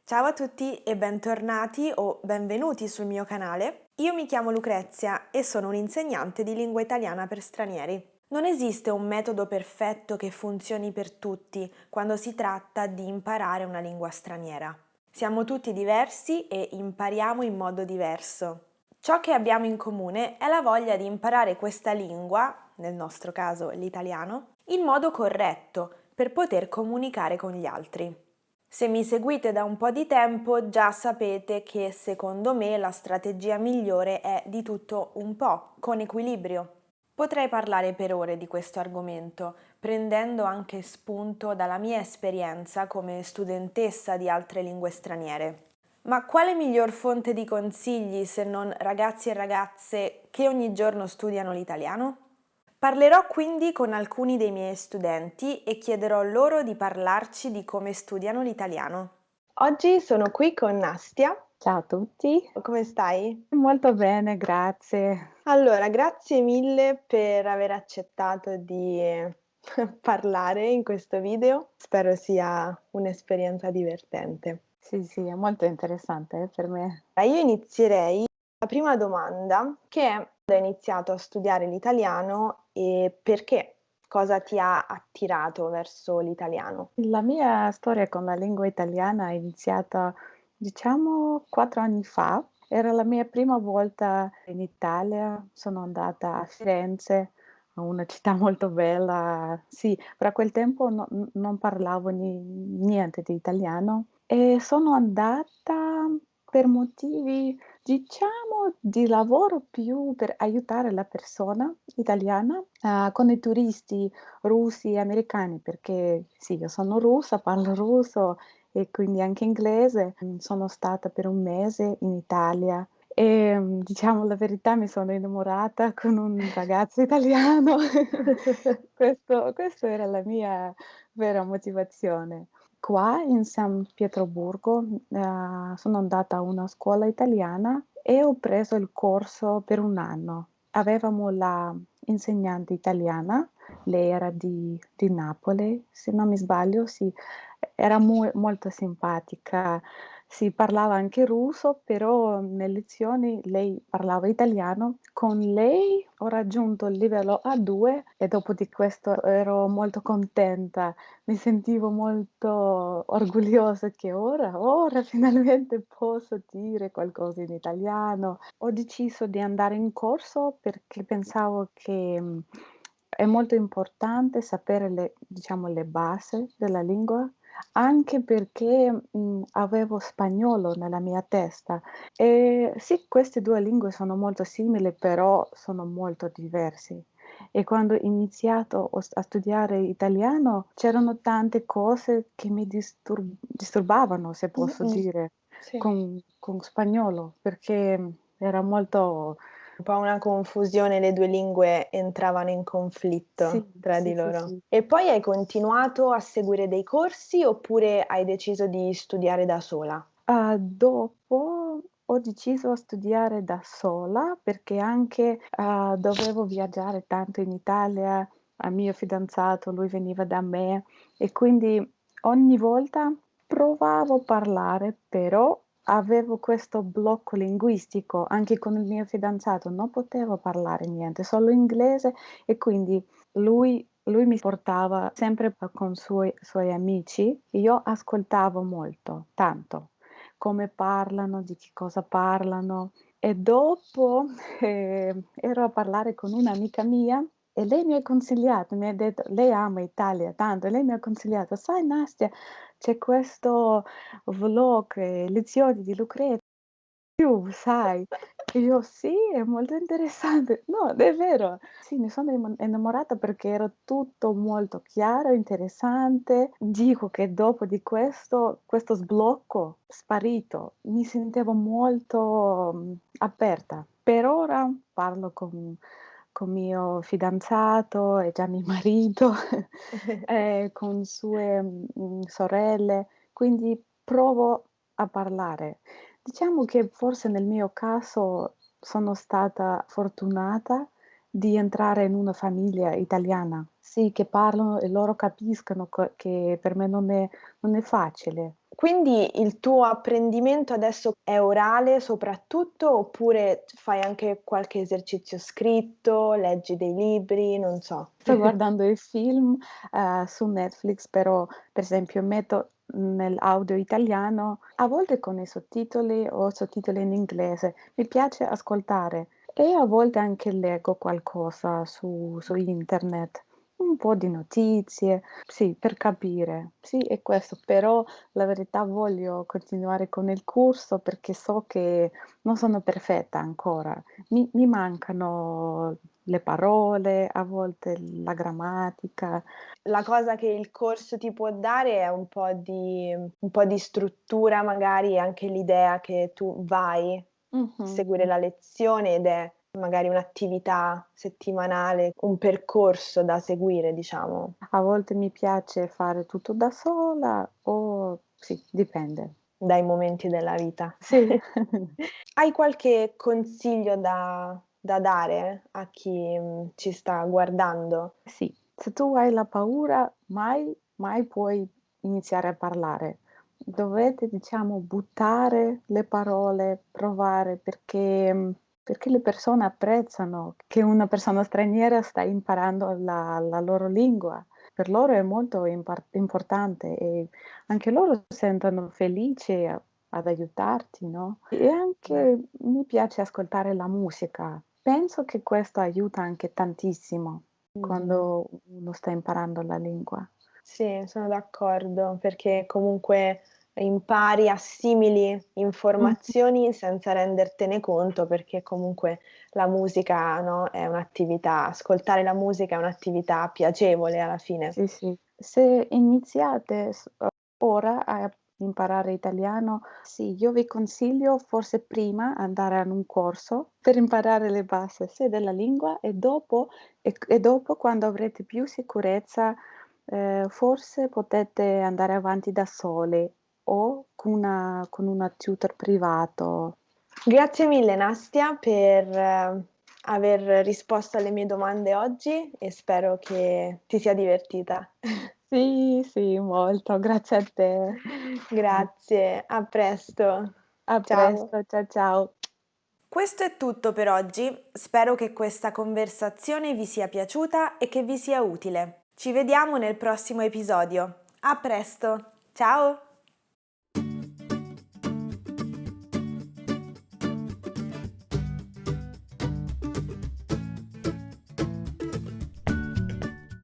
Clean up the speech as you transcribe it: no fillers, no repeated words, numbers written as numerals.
Ciao a tutti e bentornati o benvenuti sul mio canale. Io mi chiamo Lucrezia e sono un'insegnante di lingua italiana per stranieri. Non esiste un metodo perfetto che funzioni per tutti quando si tratta di imparare una lingua straniera. Siamo tutti diversi e impariamo in modo diverso. Ciò che abbiamo in comune è la voglia di imparare questa lingua, nel nostro caso l'italiano, in modo corretto per poter comunicare con gli altri. Se mi seguite da un po' di tempo già sapete che secondo me la strategia migliore è di tutto un po', con equilibrio. Potrei parlare per ore di questo argomento, prendendo anche spunto dalla mia esperienza come studentessa di altre lingue straniere. Ma quale miglior fonte di consigli se non ragazzi e ragazze che ogni giorno studiano l'italiano? Parlerò quindi con alcuni dei miei studenti e chiederò loro di parlarci di come studiano l'italiano. Oggi sono qui con Nastia. Ciao a tutti, Come stai? molto bene, grazie. Allora, grazie mille per aver accettato di parlare in questo video. Spero sia un'esperienza divertente. Sì, sì, è molto interessante per me. Io inizierei la prima domanda, che è: quando hai iniziato a studiare l'italiano e perché? Cosa ti ha attirato verso l'italiano? La mia storia con la lingua italiana è iniziata, diciamo, 4 anni fa. Era la mia prima volta in Italia, sono andata a Firenze, una città molto bella. Sì, però a quel tempo non parlavo niente di italiano e sono andata per motivi, diciamo, di lavoro più per aiutare la persona italiana, con i turisti russi e americani, perché sì, io sono russa, parlo russo e quindi anche inglese. Sono stata per 1 mese in Italia e, diciamo la verità, mi sono innamorata con un ragazzo italiano. Questo era la mia vera motivazione. Qua in San Pietroburgo, sono andata a una scuola italiana e ho preso il corso per 1 anno. Avevamo la insegnante italiana, lei era di Napoli, se non mi sbaglio, sì, era molto simpatica. Sì, parlava anche russo, però nelle lezioni lei parlava italiano. Con lei ho raggiunto il livello A2 e dopo di questo ero molto contenta. Mi sentivo molto orgogliosa che ora finalmente posso dire qualcosa in italiano. Ho deciso di andare in corso perché pensavo che, è molto importante sapere le diciamo le basi della lingua, anche perché, avevo spagnolo nella mia testa. Sì, queste 2 lingue sono molto simili, però sono molto diversi. E quando ho iniziato a studiare italiano, c'erano tante cose che mi disturbavano, se posso Mh-mh. dire, Sì. con spagnolo, perché era molto. Un po' una confusione, le 2 lingue entravano in Sì, conflitto tra sì, di sì, loro. sì. E poi hai continuato a seguire dei corsi oppure hai deciso di studiare da sola? Dopo ho deciso a studiare da sola perché anche, dovevo viaggiare tanto in Italia, al mio fidanzato, lui veniva da me e quindi ogni volta provavo a parlare, però avevo questo blocco linguistico, anche con il mio fidanzato, non potevo parlare niente, solo inglese e quindi lui mi portava sempre con suoi amici e io ascoltavo molto, tanto come parlano, di che cosa parlano. E dopo, ero a parlare con un'amica mia e lei mi ha consigliato, mi ha detto lei ama Italia tanto, e lei mi ha consigliato: "Sai Nastia, c'è questo vlog, lezioni di Lucrezia sai?" E io: "Sì, è molto interessante." No, è vero. Sì, mi sono innamorata perché era tutto molto chiaro, interessante. Dico che dopo di questo sblocco sparito, mi sentivo molto, aperta. Per ora parlo con mio fidanzato, è già mio marito, con sue, sorelle, quindi provo a parlare. Diciamo che forse nel mio caso sono stata fortunata di entrare in una famiglia italiana. Sì, che parlano e loro capiscono che per me non è facile. Quindi il tuo apprendimento adesso è orale soprattutto, oppure fai anche qualche esercizio scritto, leggi dei libri, non so. Sto guardando i film, su Netflix, però per esempio metto nell'audio italiano, a volte con i sottotitoli o sottotitoli in inglese. Mi piace ascoltare e a volte anche leggo qualcosa su internet, un po' di notizie, sì, per capire. Sì, è questo, però la verità voglio continuare con il corso perché so che non sono perfetta ancora. Mi mancano le parole, a volte la grammatica. La cosa che il corso ti può dare è un po' di struttura, magari anche l'idea che tu vai a Mh-mh, seguire la lezione ed è magari un'attività settimanale, un percorso da seguire, diciamo. a volte mi piace fare tutto da sola o sì, dipende. Dai momenti della vita. Sì. Hai qualche consiglio da dare a chi, ci sta guardando? Sì, se tu hai la paura mai puoi iniziare a parlare. Dovete, diciamo, buttare le parole, provare perché le persone apprezzano che una persona straniera sta imparando la loro lingua. Per loro è molto importante e anche loro sentono felici ad aiutarti, no, e anche mi piace ascoltare la musica. Penso che questo aiuta anche tantissimo. Mh-mh. Quando uno sta imparando la lingua. Sì, sono d'accordo, perché comunque impari, assimili Mh-mh. informazioni senza rendertene conto, perché comunque la musica, no, è un'attività ascoltare la musica è un'attività piacevole alla fine. Sì, sì. Se iniziate ora a imparare italiano, sì, io vi consiglio forse prima andare ad un corso per imparare le basi sia della lingua e dopo quando avrete più sicurezza, forse potete andare avanti da soli o con una tutor privato. Grazie mille Nastia per aver risposto alle mie domande oggi e spero che ti sia divertita. Sì, sì, molto, grazie a te. Grazie, a presto. A Ciao. presto, ciao. Questo è tutto per oggi, spero che questa conversazione vi sia piaciuta e che vi sia utile. Ci vediamo nel prossimo episodio. A presto, ciao!